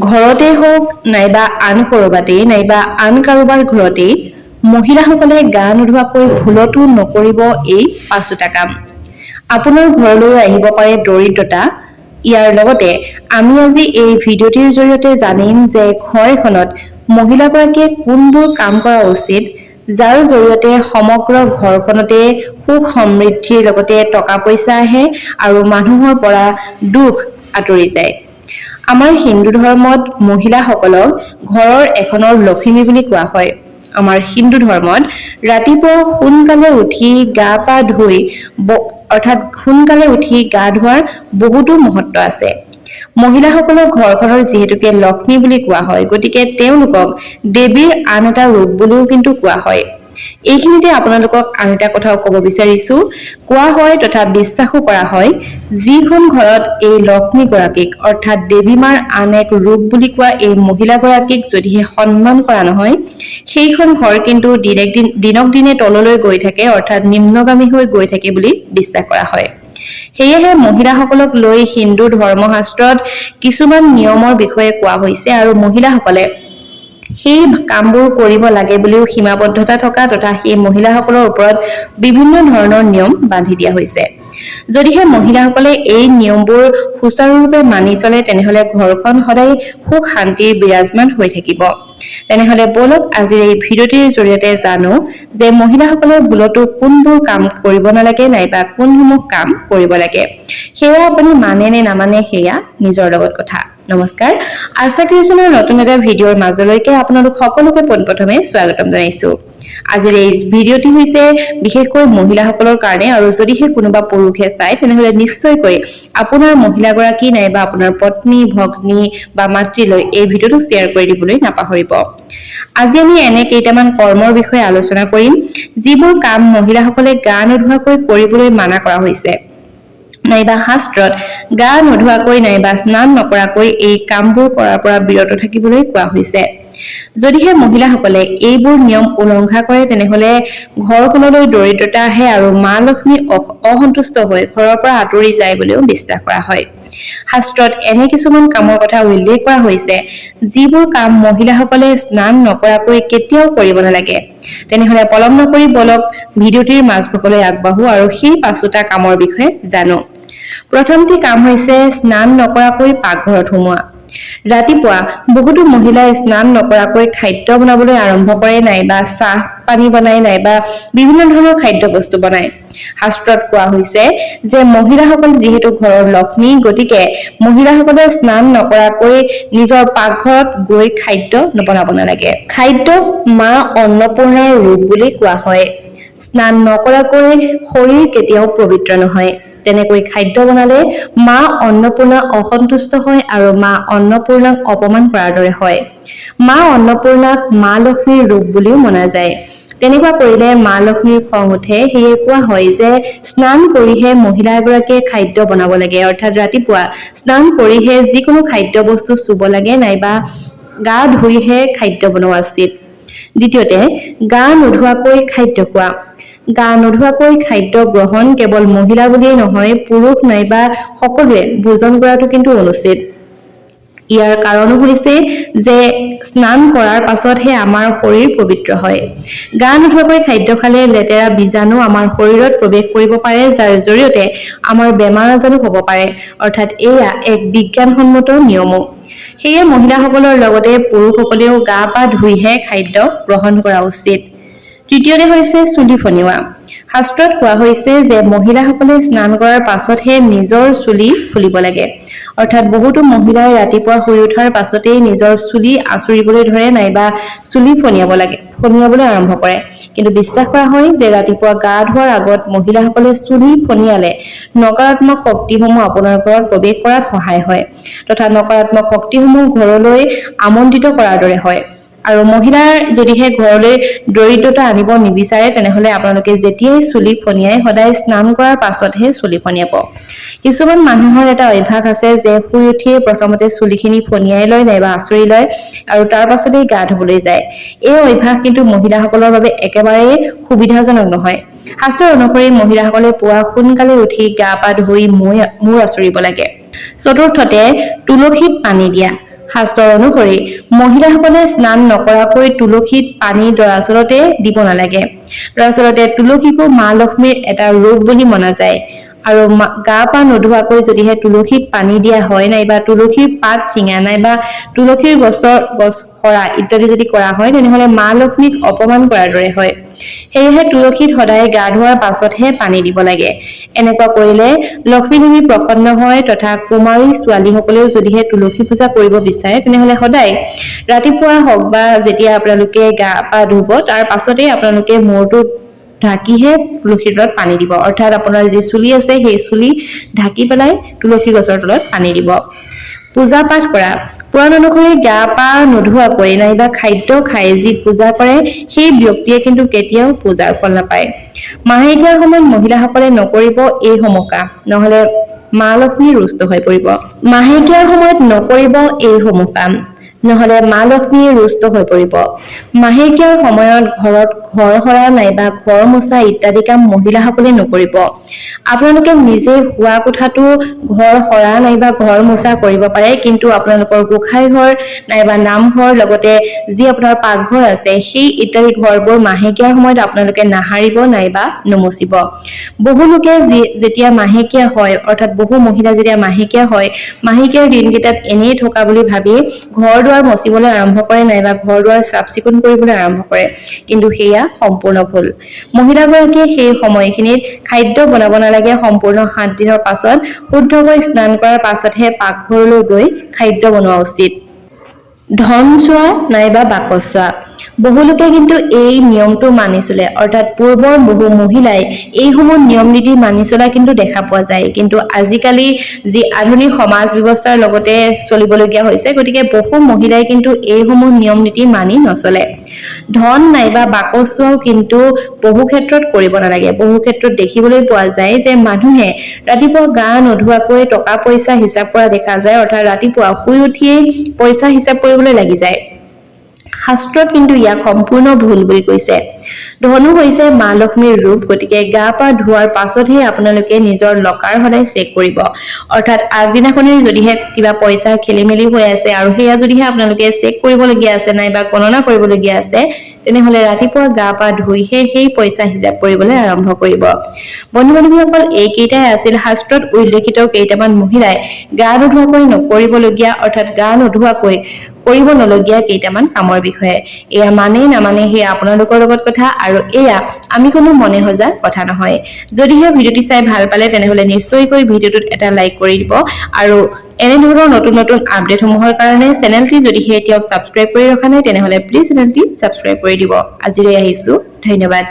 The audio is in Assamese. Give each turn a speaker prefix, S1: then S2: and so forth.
S1: ঘৰতে হওক নাইবা আন কৰবাতেই নাইবা আন কাৰোবাৰ ঘৰতেই মহিলাসকলে গা নোধোৱাকৈ ভুলতো নকৰিব এই পাঁচোটা কাম। আপোনাৰ ঘৰলৈ আহিব পাৰে দৰিদ্ৰতা। ইয়াৰ লগতে আমি আজি এই ভিডিঅ'টিৰ জৰিয়তে জানিম যে ঘৰ এখনত মহিলাগৰাকীয়ে কোনবোৰ কাম কৰা উচিত যাৰ জৰিয়তে সমগ্ৰ ঘৰখনতে সুখ সমৃদ্ধিৰ লগতে টকা পইচা আহে আৰু মানুহৰ পৰা দুখ আঁতৰি যায়। আমাৰ হিন্দু ধৰ্মত মহিলাসকলক ঘৰৰ এখনৰ লক্ষ্মী বুলি কোৱা হয়। আমাৰ হিন্দু ধৰ্মত ৰাতিপুৱা সোনকালে উঠি গা পা ধুই অৰ্থাৎ সোনকালে উঠি গা ধোৱাৰ বহুতো মহত্ব আছে। মহিলাসকলৰ ঘৰখনৰ যিহেতুকে লক্ষ্মী বুলি কোৱা হয়, গতিকে তেওঁলোকক দেৱীৰ আন এটা ৰূপ বুলিও কিন্তু কোৱা হয়। এইখিনিতে আপোনালোকক আন এটা কথাও ক'ব বিচাৰিছো। কোৱা হয় তথা বিশ্বাসো কৰা হয়, যিখন ঘৰত এই লক্ষ্মী গৰাকীক অৰ্থাৎ দেৱী মাৰ আন এক ৰূপ বুলি কোৱা এই মহিলাগৰাকীক যদিহে সন্মান কৰা নহয়, সেইখন ঘৰ কিন্তু দিনক দিনে তললৈ গৈ থাকে অৰ্থাৎ নিম্নগামী হৈ গৈ থাকে বুলি বিশ্বাস কৰা হয়। সেয়েহে মহিলাসকলক লৈ হিন্দু ধৰ্মশাস্ত্ৰত কিছুমান নিয়মৰ বিষয়ে কোৱা হৈছে আৰু মহিলাসকলে সেই কামবোৰ কৰিব লাগে বুলিও সীমাবদ্ধতা থকা তথা সেই মহিলাসকলৰ ওপৰত বিভিন্ন ধৰণৰ নিয়ম বান্ধি দিয়া হৈছে। যদিহে মহিলাসকলে এই নিয়মবোৰ সুচাৰুৰূপে মানি চলে তেনেহলে ঘৰখন সদায় সুখ শান্তিৰ বিৰাজমান হৈ থাকিব। তেনেহলে বলক আজিৰ এই ভিডিঅ'টিৰ জৰিয়তে জানো যে মহিলাসকলে ভুলতো কোনবোৰ কাম কৰিব নালাগে নাইবা কোনসমূহ কাম কৰিব লাগে। সেয়া আপুনি মানে নে নামানে সেয়া নিজৰ লগত কথা। নমস্কাৰ, আস্থা ক্ৰিয়েশ্যনৰ নতুন এটা ভিডিঅ'ৰ মাজলৈকে আপোনালোক সকলোকে পোনপ্ৰথমে স্বাগতম জনাইছো। আজিৰ এই ভিডিঅ'টি হৈছে বিশেষকৈ মহিলাসকলৰ কাৰণে আৰু যদিহে কোনোবা পুৰুষে চাই তেনেহলে নিশ্চয়কৈ আপোনাৰ মহিলাগৰাকী নাইবা আপোনাৰ পত্নী, ভগ্নী বা মাতৃলৈ এই ভিডিঅ'টো শ্বেয়াৰ কৰি দিবলৈ নাপাহৰিব। আজি আমি এনে কেইটামান কৰ্মৰ বিষয়ে আলোচনা কৰিম যিবোৰ কাম মহিলাসকলে গা নোধোৱাকৈ কৰিবলৈ মানা কৰা হৈছে নাইবা শাস্ত্ৰত গা নোধোৱাকৈ নাইবা স্নান নকৰাকৈ এই কামবোৰ কৰাৰ পৰা বিৰত থাকিবলৈ কোৱা হৈছে। যদিহে মহিলাসকলে এইবোৰ নিয়ম উলংঘা কৰে তেনেহলে ঘৰখনলৈ দৰিদ্ৰতা আহে আৰু মা লক্ষ্মী অসন্তুষ্ট হৈ ঘৰৰ পৰা আঁতৰি যায় বুলিও বিশ্বাস কৰা হয়। শাস্ত্ৰত এনে কিছুমান কামৰ কথা উল্লেখ কৰা হৈছে যিবোৰ কাম মহিলাসকলে স্নান নকৰাকৈ কেতিয়াও কৰিব নালাগে। তেনেহলে পলম নকৰি বলক ভিডিঅ'টিৰ মাজভাগলৈ আগবাঢ়ো আৰু সেই পাঁচোটা কামৰ বিষয়ে জানো। প্ৰথমটি কাম হৈছে স্নান নকৰাকৈ পাকঘৰত সোমোৱা। ৰাতিপুৱা বহুতো মহিলাই স্নান নকৰাকৈ খাদ্য বনাবলৈ আৰম্ভ কৰে নাইবা চাহ পানী বনাই নাইবা বিভিন্ন ধৰণৰ খাদ্য বস্তু বনায়। শাস্ত্ৰত কোৱা হৈছে যে মহিলাসকল যিহেতু ঘৰৰ লক্ষ্মী, গতিকে মহিলাসকলে স্নান নকৰাকৈ নিজৰ পাকঘৰত গৈ খাদ্য বনাব নালাগে। খাদ্যক মা অন্নপূৰ্ণাৰ ৰূপ বুলি কোৱা হয়। স্নান নকৰাকৈ শৰীৰ কেতিয়াও পবিত্ৰ নহয়। তেনেকৈ খাদ্য বনালে মা অন্নপূৰ্ণা অসন্তুষ্ট হয় আৰু মা অন্নপূৰ্ণাক অপমান কৰাৰ দৰে হয়। মা অন্নপূৰ্ণাক মা লক্ষ্মীৰ ৰূপ বুলিও মনা যায়। তেনেকুৱা কৰিলে মা লক্ষ্মীৰ খং উঠে। সেয়ে কোৱা হয় যে স্নান কৰিহে মহিলা এগৰাকীয়ে খাদ্য বনাব লাগে, অৰ্থাৎ ৰাতিপুৱা স্নান কৰিহে যিকোনো খাদ্য বস্তু চুব লাগে নাইবা গা ধুইহে খাদ্য বনোৱা উচিত। দ্বিতীয়তে, গা নোধোৱাকৈ খাদ্য খোৱা। গা নোধোৱাকৈ খাদ্য গ্ৰহণ কেৱল মহিলা বুলিয়েই নহয়, পুৰুষ নাইবা সকলোৱে ভোজন কৰাটো কিন্তু অনুচিত। ইয়াৰ কাৰণো হৈছে যে স্নান কৰাৰ পাছতহে আমাৰ শৰীৰ পবিত্ৰ হয়। গা নোধোৱাকৈ খাদ্য খালে লেতেৰা বীজাণু আমাৰ শৰীৰত প্ৰৱেশ কৰিব পাৰে, যাৰ জৰিয়তে আমাৰ বেমাৰ আজাৰো হ'ব পাৰে, অৰ্থাৎ এয়া এক বিজ্ঞানসন্মত নিয়মো। সেয়ে মহিলাসকলৰ লগতে পুৰুষসকলেও গা পা ধুইহে খাদ্য গ্ৰহণ কৰা উচিত। তৃতীয়তে হৈছে চুলি ফনিওৱা। শাস্ত্ৰত কোৱা হৈছে যে মহিলাসকলে স্নান কৰাৰ পাছতহে নিজৰ চুলি ফুলিব লাগে, অৰ্থাৎ বহুতো মহিলাই ৰাতিপুৱা শুই উঠাৰ পাছতেই নিজৰ চুলি আঁচুৰিবলৈ ধৰে নাইবা চুলি ফনিয়াবলৈ আৰম্ভ কৰে। কিন্তু বিশ্বাস কৰা হয় যে ৰাতিপুৱা গা ধোৱাৰ আগত মহিলাসকলে চুলি ফনিয়ালে নকাৰাত্মক শক্তিসমূহ আপোনাৰ ঘৰত প্ৰৱেশ কৰাত সহায় হয় তথা নকাৰাত্মক শক্তিসমূহ ঘৰলৈ আমন্ত্ৰিত কৰাৰ দৰে হয়। আৰু মহিলাৰ যদিহে ঘৰলৈ দৰিদ্ৰতা আনিব নিবিচাৰে তেনেহলে আপোনালোকে যেতিয়াই চুলি ফনিয়াই সদায় স্নান কৰাৰ পাছতহে চুলি ফনিয়াব। কিছুমান মানুহৰ এটা অভ্যাস আছে যে শুই উঠিয়ে প্ৰথমতে চুলিখিনি ফনিয়াই লয় নাইবা আঁচুৰি লয় আৰু তাৰ পাছতেই গা ধুবলৈ যায়। এই অভ্যাস কিন্তু মহিলাসকলৰ বাবে একেবাৰে সুবিধাজনক নহয়। শাস্ত্ৰ অনুসৰি মহিলাসকলে পুৱা সোনকালে উঠি গা পা ধুই মূৰ আঁচুৰিব লাগে। চতুৰ্থতে তুলসীত পানী দিয়া শাস্ত্ৰৰ অনুসৰি মহিলাসকলে স্নান নকৰাকৈ তুলসীত পানী দৰাচলতে দিব নালাগে দৰাচলতে তুলসীকো মা লক্ষ্মীৰ এটা ৰূপ বুলি মনা যায় আৰু গা পা নোধোৱাকৈ যদিহে তুলসীত পানী দিয়া হয় নাইবা তুলসীৰ পাত ছিঙা নাইবা তুলসীৰ গছ সৰা ইত্যাদি যদি কৰা হয় তেনেহলে মা লক্ষ্মীক অপমান কৰাৰ দৰে হয় সেয়েহে তুলসীত সদায় গা ধোৱাৰ পাছতহে পানী দিব লাগে এনেকুৱা কৰিলে লক্ষ্মী দেৱী প্ৰসন্ন হয় তথা কুমাৰী ছোৱালীসকলেও যদিহে তুলসী পূজা কৰিব বিচাৰে তেনেহলে সদায় ৰাতিপুৱা হওক বা যেতিয়া আপোনালোকে গা পা ধুব তাৰ পাছতেই আপোনালোকে মূৰটো ঢাকিহে তুলসীৰ তলত পানী দিব অৰ্থাৎ আপোনাৰ যি চুলি আছে সেই চুলি ঢাকি পেলাই তুলসী গছৰ তলত পানী দিব পূজা পাঠ কৰা পুৰাণ অনুসৰি গা পা নোধোৱাকৈ নাইবা খাদ্য খাই যি পূজা কৰে সেই ব্যক্তিয়ে কিন্তু কেতিয়াও পূজাৰ ফল নাপায় মাহেকীয়াৰ সময়ত মহিলাসকলে নকৰিব এইসমূহ কাম নহলে মা লক্ষ্মী ৰুষ্ট হৈ পৰিব মাহেকীয়াৰ সময়ত নকৰিব এইসমূহ কাম নহলে মা লক্ষ্মী ৰুষ্ট হৈ পৰিব মাহেকীয়াৰ সময়ত ঘৰত ঘৰ সৰা নাইবা ঘৰ মোচা ইত্যাদি কাম মহিলাসকলে নকৰিব আপোনালোকে নিজে শুৱা কোঠাটো ঘৰ সৰা নাইবা ঘৰ মোচা কৰিব পাৰে কিন্তু আপোনালোকৰ গোসাঁই ঘৰ নাইবা নামঘৰ লগতে যি আপোনাৰ পাকঘৰ আছে সেই ইত্যাদি ঘৰবোৰ মাহেকীয়াৰ সময়ত আপোনালোকে নাহাৰিব নাইবা নমচিব বহু লোকে যেতিয়া মাহেকীয়া হয় অৰ্থাৎ বহু মহিলা যেতিয়া মাহেকীয়া হয় মাহেকীয়াৰ দিনকেইটাত এনেই থকা বুলি ভাবি ঘৰ দুৱাৰ মচিবলৈ আৰম্ভ কৰে নাইবা ঘৰ দুৱাৰ চাফ চিকুণ কৰিবলৈ আৰম্ভ কৰে কিন্তু সেয়া সম্পূৰ্ণ ভুল মহিলাগৰাকীয়ে সেই সময়খিনিত খাদ্য বনাব নালাগে সম্পূৰ্ণ 7 দিনৰ পাছত শুদ্ধকৈ স্নান কৰাৰ পাছতহে পাকঘৰলৈ গৈ খাদ্য বনোৱা উচিত ধন চোৱা নাইবা বাকচ চোৱা বহু লোকে কিন্তু এই নিয়মটো মানি চলে অৰ্থাৎ পূৰ্বৰ বহু মহিলাই এইসমূহ নিয়ম নীতি মানি চলা কিন্তু দেখা পোৱা যায় কিন্তু আজিকালি যি আধুনিক সমাজ ব্যৱস্থাৰ লগতে চলিবলগীয়া হৈছে গতিকে বহু মহিলাই কিন্তু এইসমূহ নিয়ম নীতি মানি নচলে ধন নাইবা বাকচ চোৱাও কিন্তু বহু ক্ষেত্ৰত কৰিব নালাগে বহু ক্ষেত্ৰত দেখিবলৈ পোৱা যায় যে মানুহে ৰাতিপুৱা গা নোধোৱাকৈ টকা পইচা হিচাপ কৰা দেখা যায় অৰ্থাৎ ৰাতিপুৱা শুই উঠিয়েই পইচা হিচাপ কৰিবলৈ লাগি যায় শাস্ত্ৰত কিন্তু ইয়াক সম্পূৰ্ণ ভুল বুলি কৈছে ধনু হৈছে মা লক্ষ্মীৰ ৰূপ গতিকে গা পা ধোৱাৰ পাছতহে আপোনালোকে নিজৰ লকাৰ সদায় চেক কৰিব অৰ্থাৎ আগদিনাখনিৰ যদিহে কিবা পইচা খেলিমেলি হৈ আছে আৰু সেয়া যদিহে আপোনালোকে চেক কৰিবলগীয়া আছে নাইবা গণনা কৰিবলগীয়া আছে তেনেহলে ৰাতিপুৱা গা পা ধুইহে সেই পইচা হিচাপ কৰিবলৈ আৰম্ভ কৰিব বন্ধু বান্ধৱীসকল এইকেইটাই আছিল শাস্ত্ৰত উল্লেখিত কেইটামান মহিলাই গা নোধোৱাকৈ নকৰিবলগীয়া অৰ্থাৎ গা নোধোৱাকৈ কৰিব নলগীয়া কেইটামান কামৰ বিষয়ে এয়া মানে নামানে সেয়া আপোনালোকৰ লগত কথা আৰু এয়া আমি কোনো মনে হজা কথা নহয় যদিহে ভিডিওটি চাই ভাল পালে তেনেহলে নিশ্চয়কৈ ভিডিওটোত এটা লাইক কৰি দিব আৰু এনে ধৰণৰ নতুন নতুন আপডেটসমূহৰ কাৰণে চেনেলটি যদিহে এতিয়াও সাবস্ক্ৰাইব কৰি ৰখা নাই তেনেহলে প্লিজ চেনেলটি সাবস্ক্ৰাইব কৰি দিব আজিলৈ আহিছো ধন্যবাদ